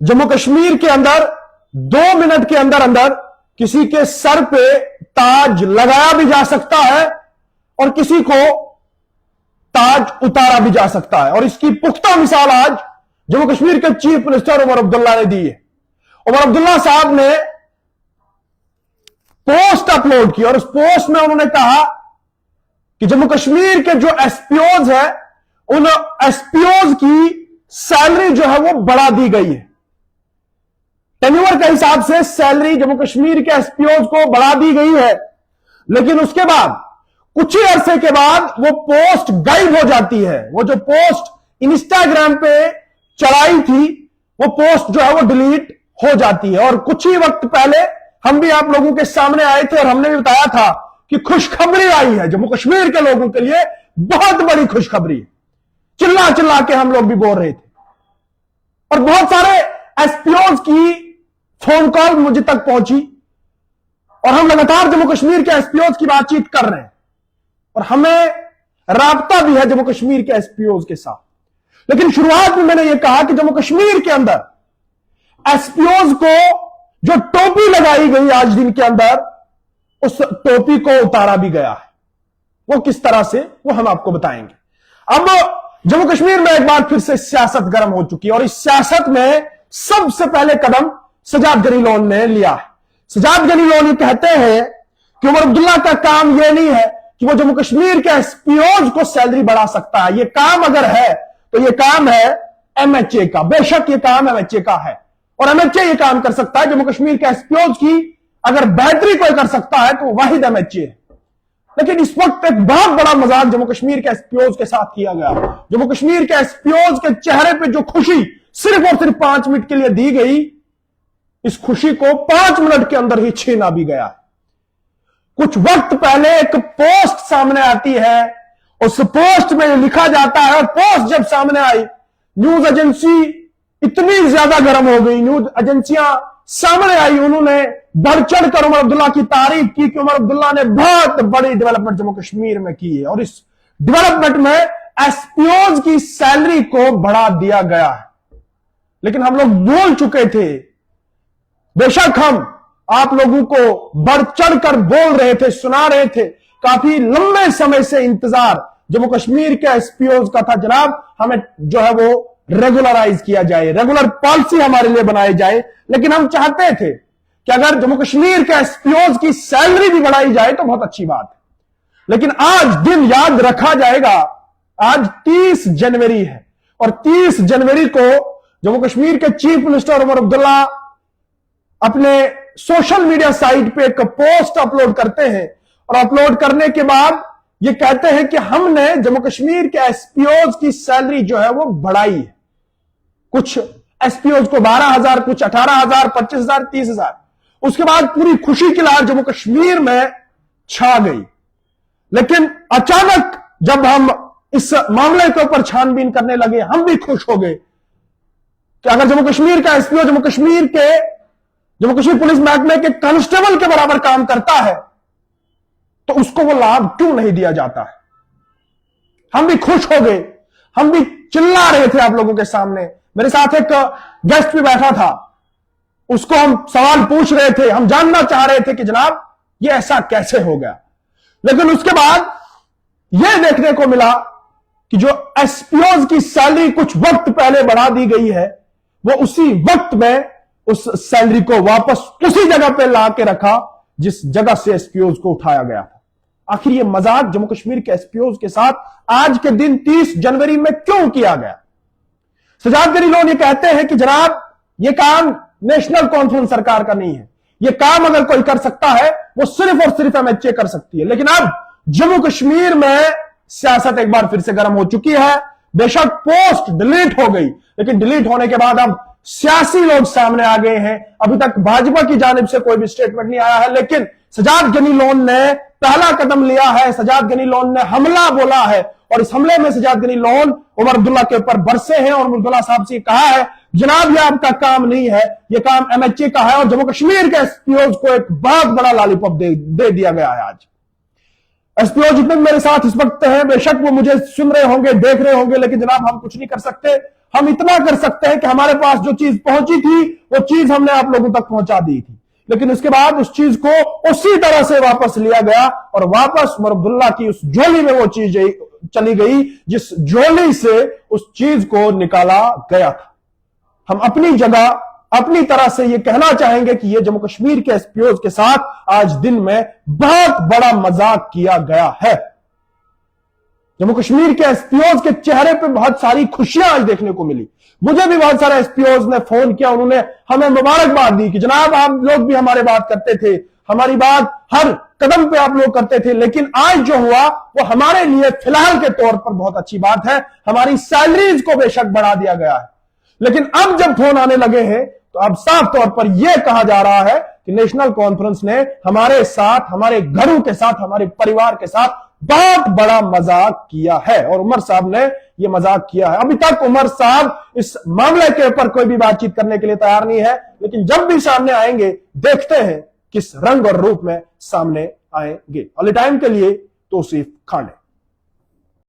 जम्मू कश्मीर के अंदर 2 मिनट के अंदर अंदर किसी के सर पे ताज लगाया भी जा सकता है और किसी को ताज उतारा भी जा सकता है। और इसकी पुख्ता मिसाल आज जम्मू कश्मीर के चीफ मिनिस्टर उमर अब्दुल्ला ने दी है। उमर अब्दुल्ला साहब ने पोस्ट अपलोड की और उस पोस्ट में उन्होंने कहा कि जम्मू कश्मीर के जो एसपीओज है उन एसपीओज की सैलरी जो है वो बढ़ा दी गई है। टेन्योर के हिसाब से सैलरी जम्मू कश्मीर के एसपीओज को बढ़ा दी गई है, लेकिन उसके बाद कुछ ही अरसे के बाद वो पोस्ट गायब हो जाती है। वो जो पोस्ट इंस्टाग्राम पे चढ़ाई थी वो पोस्ट जो है वो डिलीट हो जाती है। और कुछ ही वक्त पहले हम भी आप लोगों के सामने आए थे और हमने भी बताया था कि खुशखबरी आई है जम्मू कश्मीर के लोगों के लिए, बहुत बड़ी खुशखबरी है। चिल्ला चिल्ला के हम लोग भी बोल रहे थे और बहुत सारे एसपीओज की फोन कॉल मुझे तक पहुंची और हम लगातार जम्मू कश्मीर के एसपीओज की बातचीत कर रहे हैं और हमें राब्ता भी है जम्मू कश्मीर के एसपीओज के साथ। लेकिन शुरुआत में मैंने यह कहा कि जम्मू कश्मीर के अंदर एसपीओज को जो टोपी लगाई गई आज दिन के अंदर, उस टोपी को उतारा भी गया है। वो किस तरह से, वो हम आपको बताएंगे। अब जम्मू कश्मीर में एक बार फिर से सियासत गर्म हो चुकी है और इस सियासत में सबसे पहले कदम सजाद गनी लोन ने लिया है। सजाद गनी लोन ये कहते हैं कि उमर अब्दुल्ला का काम यह नहीं है कि वो जम्मू कश्मीर के एसपीओज को सैलरी बढ़ा सकता है। ये काम अगर है तो ये काम है एमएचए का। बेशक ये काम एमएचए का है और एमएचए ये काम कर सकता है। जम्मू कश्मीर के एसपीओज की अगर बेहतरी कोई कर सकता है तो वाहिद एमएचए है। लेकिन इस वक्त एक बहुत बड़ा मजाक जम्मू कश्मीर के एसपीओज के साथ किया गया। जम्मू कश्मीर के एसपीओज के चेहरे पे जो खुशी सिर्फ और सिर्फ 5 मिनट के लिए दी गई, इस खुशी को 5 मिनट के अंदर ही छीना भी गया। कुछ वक्त पहले एक पोस्ट सामने आती है, उस पोस्ट में लिखा जाता है और पोस्ट जब सामने आई, न्यूज एजेंसी इतनी ज्यादा गर्म हो गई, न्यूज एजेंसियां सामने आई, उन्होंने बढ़ चढ़कर उमर अब्दुल्ला की तारीफ की कि उमर अब्दुल्ला ने बहुत बड़ी डेवलपमेंट जम्मू कश्मीर में की है और इस डेवलपमेंट में एसपीओज की सैलरी को बढ़ा दिया गया है। लेकिन हम लोग बोल चुके थे, बेशक हम आप लोगों को बढ़ चढ़कर बोल रहे थे, सुना रहे थे, काफी लंबे समय से इंतजार जम्मू कश्मीर के एसपीओज का था, जनाब हमें जो है वो रेगुलराइज किया जाए, रेगुलर पॉलिसी हमारे लिए बनाई जाए। लेकिन हम चाहते थे कि अगर जम्मू कश्मीर के एसपीओज की सैलरी भी बढ़ाई जाए तो बहुत अच्छी बात है। लेकिन आज दिन याद रखा जाएगा, आज 30 जनवरी है और 30 जनवरी को जम्मू कश्मीर के चीफ मिनिस्टर उमर अब्दुल्ला अपने सोशल मीडिया साइट पे एक पोस्ट अपलोड करते हैं और अपलोड करने के बाद ये कहते हैं कि हमने जम्मू कश्मीर के एसपीओज की सैलरी जो है वो बढ़ाई है। कुछ एसपीओज को 12,000, कुछ 18,000, 25,000, 30,000। उसके बाद पूरी खुशी की लहर जम्मू कश्मीर में छा गई। लेकिन अचानक जब हम इस मामले के ऊपर छानबीन करने लगे, हम भी खुश हो गए कि अगर जम्मू कश्मीर का एसपीओ जम्मू कश्मीर पुलिस महकमे के कांस्टेबल के बराबर काम करता है तो उसको वो लाभ क्यों नहीं दिया जाता है। हम भी खुश हो गए, हम भी चिल्ला रहे थे आप लोगों के सामने। मेरे साथ एक गेस्ट भी बैठा था, उसको हम सवाल पूछ रहे थे, हम जानना चाह रहे थे कि जनाब ये ऐसा कैसे हो गया। लेकिन उसके बाद यह देखने को मिला कि जो एसपीओज की सैलरी कुछ वक्त पहले बढ़ा दी गई है, वो उसी वक्त में उस सैलरी को वापस उसी जगह पे ला के रखा जिस जगह से एसपीओज को उठाया गया था। आखिर ये मजाक जम्मू कश्मीर के एसपीओज के साथ आज के दिन 30 जनवरी में क्यों किया गया। सजाद गनी लोन ये कहते हैं कि जनाब ये काम नेशनल कॉन्फ्रेंस सरकार का नहीं है, ये काम अगर कोई कर सकता है वो सिर्फ और सिर्फ एमएचए कर सकती है। लेकिन अब जम्मू कश्मीर में सियासत एक बार फिर से गर्म हो चुकी है। बेशक पोस्ट डिलीट हो गई, लेकिन डिलीट होने के बाद अब सियासी लोग सामने आ गए हैं। अभी तक भाजपा की जानिब से कोई भी स्टेटमेंट नहीं आया है, लेकिन सजाद गनी लोन ने पहला कदम लिया है। सजाद गनी लोन ने हमला बोला है और इस हमले में सजाद गनी लोन उमर अब्दुल्ला के ऊपर बरसे हैं और उमर अब्दुल्ला साहब से कहा है जनाब ये आपका काम नहीं है, ये काम एमएचए का है। और जम्मू कश्मीर के एसपीओज को एक बहुत बड़ा लॉलीपॉप दे दिया गया है। आज एसपीओ जितने मेरे साथ इस वक्त हैं, बेशक वो मुझे सुन रहे होंगे, देख रहे होंगे, लेकिन जनाब हम कुछ नहीं कर सकते। हम इतना कर सकते हैं कि हमारे पास जो चीज पहुंची थी वो चीज हमने आप लोगों तक पहुंचा दी थी, लेकिन उसके बाद उस चीज को उसी तरह से वापस लिया गया और वापस उमर अब्दुल्ला की उस झोली में वो चीज चली गई जिस झोली से उस चीज को निकाला गया था। हम अपनी जगह अपनी तरह से ये कहना चाहेंगे कि ये जम्मू कश्मीर के एसपीओ के साथ आज दिन में बहुत बड़ा मजाक किया गया है। जम्मू कश्मीर के एसपीओ के चेहरे पे बहुत सारी खुशियां आज देखने को मिली। मुझे भी बहुत सारे एसपीओ ने फोन किया, उन्होंने हमें मुबारकबाद दी कि जनाब आप लोग भी हमारे बात करते थे, हमारी बात हर कदम पे आप लोग करते थे, लेकिन आज जो हुआ वो हमारे लिए फिलहाल के तौर पर बहुत अच्छी बात है। हमारी सैलरीज को बेशक बढ़ा दिया गया है, लेकिन अब जब फोन आने लगे हैं तो अब साफ तौर पर यह कहा जा रहा है कि नेशनल कॉन्फ्रेंस ने हमारे साथ, हमारे घरों के साथ, हमारे परिवार के साथ बहुत बड़ा मजाक किया है और उमर साहब ने यह मजाक किया है। अभी तक उमर साहब इस मामले के ऊपर कोई भी बातचीत करने के लिए तैयार नहीं है, लेकिन जब भी सामने आएंगे देखते हैं किस रंग और रूप में सामने आएंगे। ऑल टाइम के लिए तौसीफ खान।